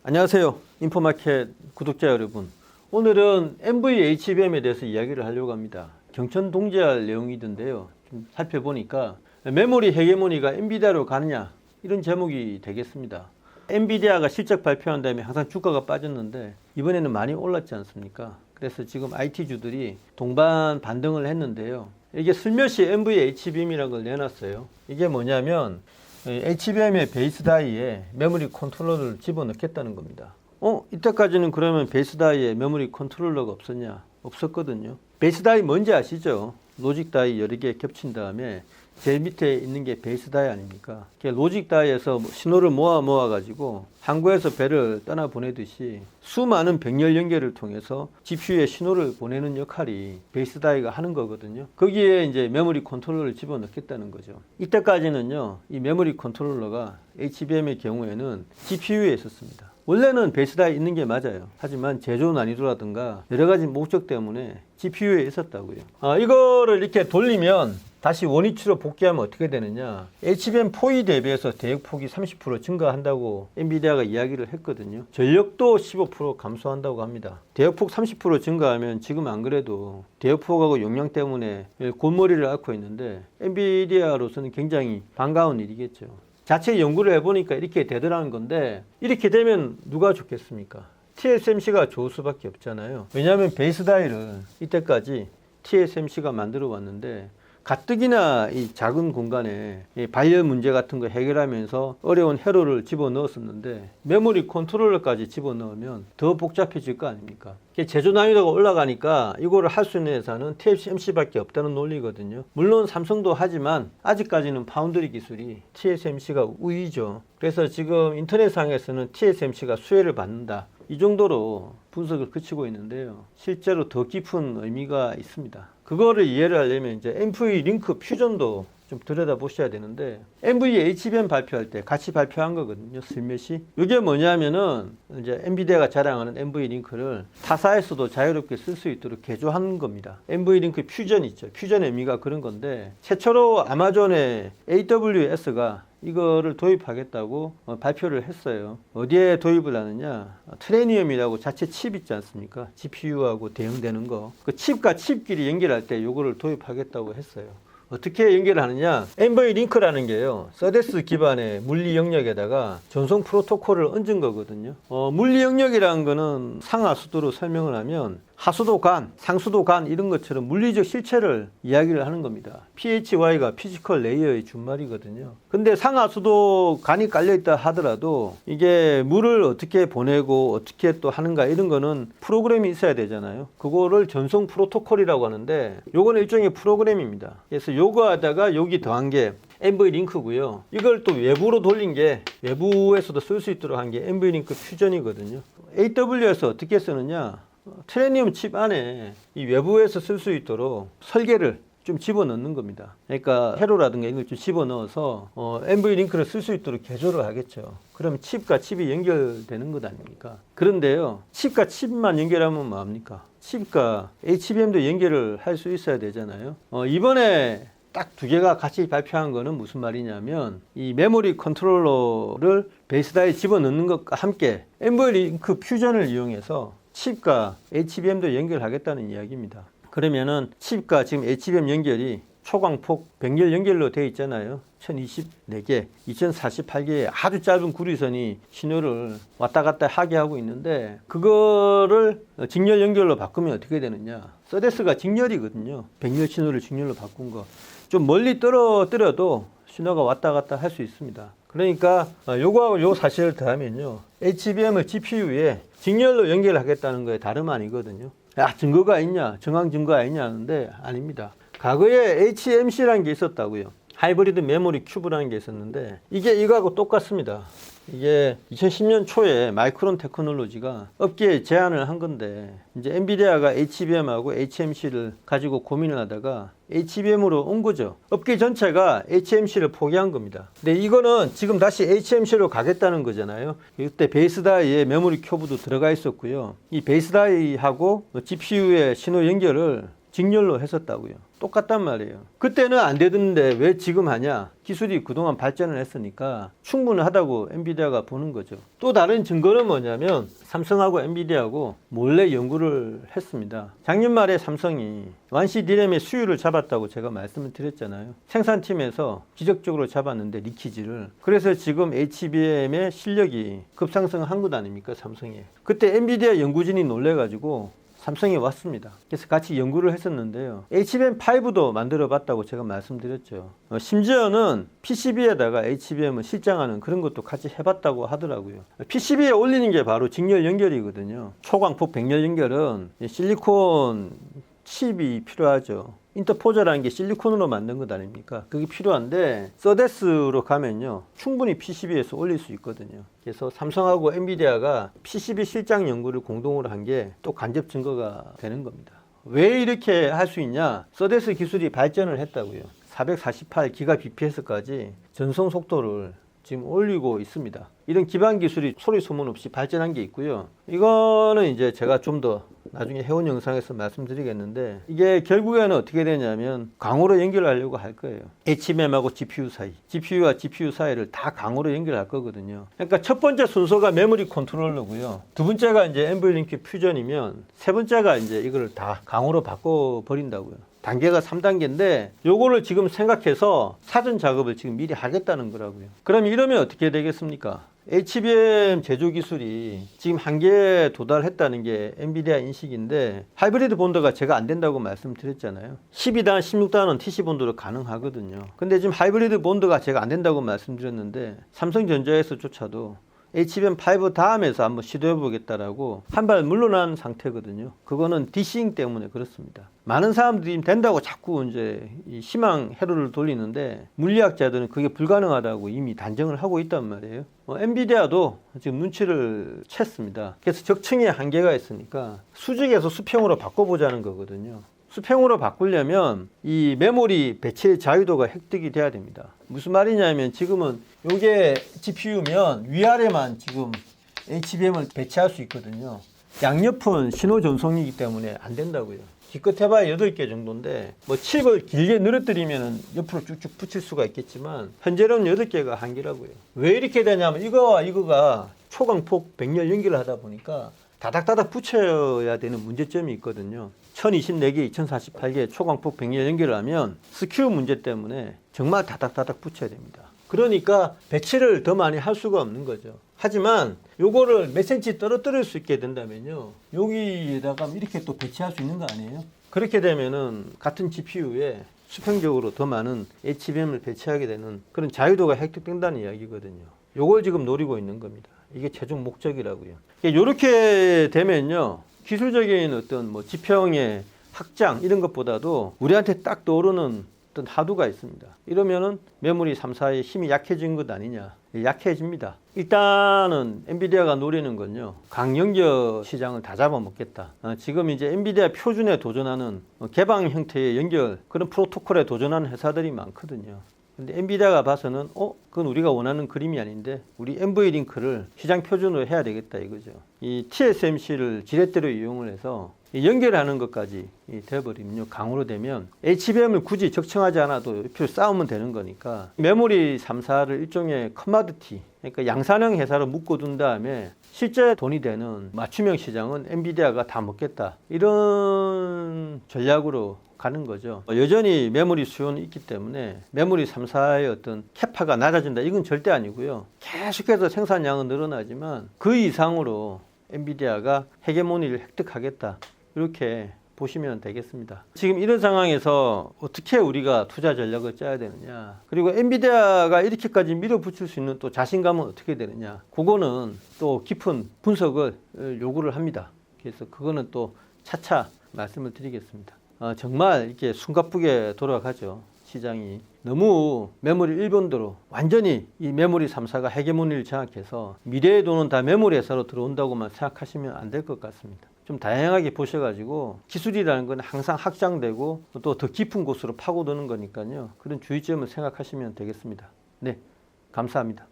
안녕하세요. 인포마켓 구독자 여러분. 오늘은 NVHBM에 대해서 이야기를 하려고 합니다. 경천 동지할 내용이던데요. 좀 살펴보니까 메모리 헤게모니가 엔비디아로 가느냐 이런 제목이 되겠습니다. 엔비디아가 실적 발표한 다음에 항상 주가가 빠졌는데 이번에는 많이 올랐지 않습니까? 그래서 지금 IT주들이 동반 반등을 했는데요. 이게 슬며시 NVHBM이라는 걸 내놨어요. 이게 뭐냐면 HBM의 베이스 다이에 메모리 컨트롤러를 집어넣겠다는 겁니다. 이때까지는 그러면 베이스 다이에 메모리 컨트롤러가 없었냐? 없었거든요. 베이스 다이 뭔지 아시죠? 로직 다이 여러 개 겹친 다음에 제일 밑에 있는 게 베이스 다이 아닙니까? 로직 다이에서 신호를 모아 가지고 항구에서 배를 떠나 보내듯이 수많은 병렬 연결을 통해서 GPU에 신호를 보내는 역할이 베이스 다이가 하는 거거든요. 거기에 이제 메모리 컨트롤러를 집어넣겠다는 거죠. 이때까지는요, 이 메모리 컨트롤러가 HBM의 경우에는 GPU에 있었습니다. 원래는 베이스 다이 있는 게 맞아요. 하지만 제조 난이도라든가 여러 가지 목적 때문에 GPU에 있었다고요. 이거를 이렇게 돌리면 다시 원위치로 복귀하면 어떻게 되느냐? HBM4E 대비해서 대역폭이 30% 증가한다고 엔비디아가 이야기를 했거든요. 전력도 15% 감소한다고 합니다. 대역폭 30% 증가하면 지금 안 그래도 대역폭하고 용량 때문에 골머리를 앓고 있는데 엔비디아로서는 굉장히 반가운 일이겠죠. 자체 연구를 해보니까 이렇게 되더라는 건데, 이렇게 되면 누가 좋겠습니까? TSMC가 좋을 수밖에 없잖아요. 왜냐하면 베이스 다이를 이때까지 TSMC가 만들어 왔는데 가뜩이나 이 작은 공간에 이 발열 문제 같은 거 해결하면서 어려운 회로를 집어넣었었는데 메모리 컨트롤러까지 집어넣으면 더 복잡해질 거 아닙니까? 제조 난이도가 올라가니까 이거를 할 수 있는 회사는 TSMC밖에 없다는 논리거든요. 물론 삼성도 하지만 아직까지는 파운드리 기술이 TSMC가 우위죠. 그래서 지금 인터넷상에서는 TSMC가 수혜를 받는다, 이 정도로 분석을 그치고 있는데요. 실제로 더 깊은 의미가 있습니다. 그거를 이해를 하려면 이제 NV 링크 퓨전도 좀 들여다보셔야 되는데, NVHBM 발표할 때 같이 발표한 거거든요. 슬며시. 이게 뭐냐면은 이제 엔비디아가 자랑하는 NV 링크를 타사에서도 자유롭게 쓸 수 있도록 개조한 겁니다. NV 링크 퓨전 있죠. 퓨전의 의미가 그런 건데, 최초로 아마존의 AWS가 이거를 도입하겠다고 발표를 했어요. 어디에 도입을 하느냐? 트레니엄이라고 자체 칩 있지 않습니까? GPU하고 대응되는 거. 그 칩과 칩끼리 연결할 때 이거를 도입하겠다고 했어요. 어떻게 연결하느냐? NV 링크라는 게요, 서데스 기반의 물리 영역에다가 전송 프로토콜을 얹은 거거든요. 물리 영역이라는 거는 상하수도로 설명을 하면 하수도 간, 상수도 간 이런 것처럼 물리적 실체를 이야기를 하는 겁니다. PHY가 피지컬 레이어의 준말이거든요. 근데 상하수도 간이 깔려있다 하더라도 이게 물을 어떻게 보내고 어떻게 또 하는가 이런 거는 프로그램이 있어야 되잖아요. 그거를 전송 프로토콜이라고 하는데 요거는 일종의 프로그램입니다. 그래서 요거 하다가 여기 더한 게 NV 링크고요. 이걸 또 외부로 돌린 게, 외부에서도 쓸 수 있도록 한 게 NV 링크 퓨전이거든요. AWS 어떻게 쓰느냐? 트레니엄 칩 안에 이 외부에서 쓸 수 있도록 설계를 좀 집어넣는 겁니다. 그러니까 회로라든가 이걸 좀 집어넣어서 NV 링크를 쓸 수 있도록 개조를 하겠죠. 그러면 칩과 칩이 연결되는 것 아닙니까? 그런데요, 칩과 칩만 연결하면 뭐합니까? 칩과 HBM도 연결을 할 수 있어야 되잖아요. 이번에 딱 두 개가 같이 발표한 거는 무슨 말이냐면, 이 메모리 컨트롤러를 베이스 다이에 집어넣는 것과 함께 NV 링크 퓨전을 이용해서 칩과 HBM도 연결하겠다는 이야기입니다. 그러면은 칩과 지금 HBM 연결이 초광폭 병렬 연결로 되어 있잖아요. 1024개, 2048개의 아주 짧은 구리선이 신호를 왔다 갔다 하게 하고 있는데, 그거를 직렬 연결로 바꾸면 어떻게 되느냐? 서데스가 직렬이거든요. 병렬 신호를 직렬로 바꾼 거. 좀 멀리 떨어뜨려도 신호가 왔다 갔다 할 수 있습니다. 그러니까 요거하고 요 사실을 더하면요, HBM을 GPU에 직렬로 연결하겠다는 거에 다름 아니거든요. 증거가 있냐? 정황 증거가 있냐 하는데 아닙니다. 과거에 HMC라는 게 있었다고요. 하이브리드 메모리 큐브라는 게 있었는데, 이게 이거하고 똑같습니다. 이게 2010년 초에 마이크론 테크놀로지가 업계에 제안을 한 건데, 이제 엔비디아가 HBM하고 HMC를 가지고 고민을 하다가 HBM으로 온 거죠. 업계 전체가 HMC를 포기한 겁니다. 근데 이거는 지금 다시 HMC로 가겠다는 거잖아요. 이때 베이스 다이에 메모리 큐브도 들어가 있었고요. 이 베이스 다이하고 GPU의 신호 연결을 직렬로 했었다고요. 똑같단 말이에요. 그때는 안 되던데 왜 지금 하냐? 기술이 그동안 발전을 했으니까 충분하다고 엔비디아가 보는 거죠. 또 다른 증거는 뭐냐면 삼성하고 엔비디아하고 몰래 연구를 했습니다. 작년 말에 삼성이 완시 디램의 수율을 잡았다고 제가 말씀을 드렸잖아요. 생산팀에서 기적적으로 잡았는데 리키지를. 그래서 지금 HBM의 실력이 급상승한 것 아닙니까? 삼성에. 그때 엔비디아 연구진이 놀래가지고 삼성이 왔습니다. 그래서 같이 연구를 했었는데요. HBM5도 만들어 봤다고 제가 말씀드렸죠. 심지어는 PCB에다가 HBM을 실장하는 그런 것도 같이 해봤다고 하더라고요. PCB에 올리는 게 바로 직렬 연결이거든요. 초광폭 백렬 연결은 실리콘 칩이 필요하죠. 인터포저라는 게 실리콘으로 만든 것 아닙니까? 그게 필요한데 서데스로 가면요 충분히 PCB에서 올릴 수 있거든요. 그래서 삼성하고 엔비디아가 PCB 실장 연구를 공동으로 한 게 또 간접 증거가 되는 겁니다. 왜 이렇게 할 수 있냐? 서데스 기술이 발전을 했다고요. 448기가 bps까지 전송 속도를 지금 올리고 있습니다. 이런 기반 기술이 소리 소문 없이 발전한 게 있고요. 이거는 이제 제가 좀 더 나중에 해온 영상에서 말씀드리겠는데 이게 결국에는 어떻게 되냐면 강으로 연결하려고 할 거예요. HBM하고 GPU 사이, GPU와 GPU 사이를 다 강으로 연결할 거거든요. 그러니까 첫 번째 순서가 메모리 컨트롤러고요. 두 번째가 이제 NVLink 퓨전이면 세 번째가 이제 이걸 다 강으로 바꿔 버린다고요. 단계가 3단계인데 요거를 지금 생각해서 사전 작업을 지금 미리 하겠다는 거라고요. 그럼 이러면 어떻게 되겠습니까? HBM 제조 기술이 지금 한계에 도달했다는 게 엔비디아 인식인데 하이브리드 본드가 제가 안 된다고 말씀드렸잖아요. 12단, 16단은 TC 본드로 가능하거든요. 근데 지금 하이브리드 본드가 제가 안 된다고 말씀드렸는데 삼성전자에서조차도 HBM5 다음에서 한번 시도해 보겠다라고 한 발 물러난 상태거든요. 그거는 디싱 때문에 그렇습니다. 많은 사람들이 된다고 자꾸 이제 희망 회로를 돌리는데 물리학자들은 그게 불가능하다고 이미 단정을 하고 있단 말이에요. 엔비디아도 지금 눈치를 챘습니다. 그래서 적층에 한계가 있으니까 수직에서 수평으로 바꿔보자는 거거든요. 수평으로 바꾸려면 이 메모리 배치의 자유도가 획득이 돼야 됩니다. 무슨 말이냐면 지금은 이게 GPU면 위아래만 지금 HBM을 배치할 수 있거든요. 양옆은 신호 전송이기 때문에 안 된다고요. 기껏 해봐야 8개 정도인데 뭐 칩을 길게 늘어뜨리면 옆으로 쭉쭉 붙일 수가 있겠지만 현재는 8개가 한계라고요. 왜 이렇게 되냐면 이거와 이거가 초광폭 백렬 연결을 하다 보니까 다닥다닥 붙여야 되는 문제점이 있거든요. 1024개, 2048개 초광폭 백렬 연결을 하면 스큐 문제 때문에 정말 다닥다닥 붙여야 됩니다. 그러니까 배치를 더 많이 할 수가 없는 거죠. 하지만 요거를 몇 cm 떨어뜨릴 수 있게 된다면요. 여기에다가 이렇게 또 배치할 수 있는 거 아니에요? 그렇게 되면은 같은 GPU에 수평적으로 더 많은 HBM을 배치하게 되는 그런 자유도가 획득된다는 이야기거든요. 요걸 지금 노리고 있는 겁니다. 이게 최종 목적이라고요. 이렇게 되면요. 기술적인 어떤 뭐 지평의 확장 이런 것보다도 우리한테 딱 떠오르는 어떤 하도가 있습니다. 이러면은 메모리 3사의 힘이 약해진 것 아니냐. 약해집니다. 일단은 엔비디아가 노리는 건요. 강연결 시장을 다 잡아먹겠다. 지금 이제 엔비디아 표준에 도전하는 개방 형태의 연결 그런 프로토콜에 도전하는 회사들이 많거든요. 근데 엔비디아가 봐서는 그건 우리가 원하는 그림이 아닌데 우리 NV링크를 시장 표준으로 해야 되겠다 이거죠. 이 TSMC를 지렛대로 이용을 해서 연결하는 것까지 돼버리면요. 강으로 되면 HBM을 굳이 적층하지 않아도 이렇게 싸우면 되는 거니까 메모리 3사를 일종의 커머디티 그러니까 양산형 회사로 묶어둔 다음에 실제 돈이 되는 맞춤형 시장은 엔비디아가 다 먹겠다 이런 전략으로 가는 거죠. 여전히 메모리 수요는 있기 때문에 메모리 3사의 어떤 캐파가 낮아진다 이건 절대 아니고요. 계속해서 생산량은 늘어나지만 그 이상으로 엔비디아가 헤게모니를 획득하겠다 이렇게 보시면 되겠습니다. 지금 이런 상황에서 어떻게 우리가 투자 전략을 짜야 되느냐 그리고 엔비디아가 이렇게까지 밀어붙일 수 있는 또 자신감은 어떻게 되느냐 그거는 또 깊은 분석을 요구를 합니다. 그래서 그거는 또 차차 말씀을 드리겠습니다. 정말 이렇게 숨가쁘게 돌아가죠. 시장이 너무 메모리 1본도로 완전히 이 메모리 3사가 헤게모니를 장악해서 미래의 돈은 다 메모리 회사로 들어온다고만 생각하시면 안 될 것 같습니다. 좀 다양하게 보셔가지고 기술이라는 건 항상 확장되고 또 더 깊은 곳으로 파고드는 거니까요. 그런 주의점을 생각하시면 되겠습니다. 네, 감사합니다.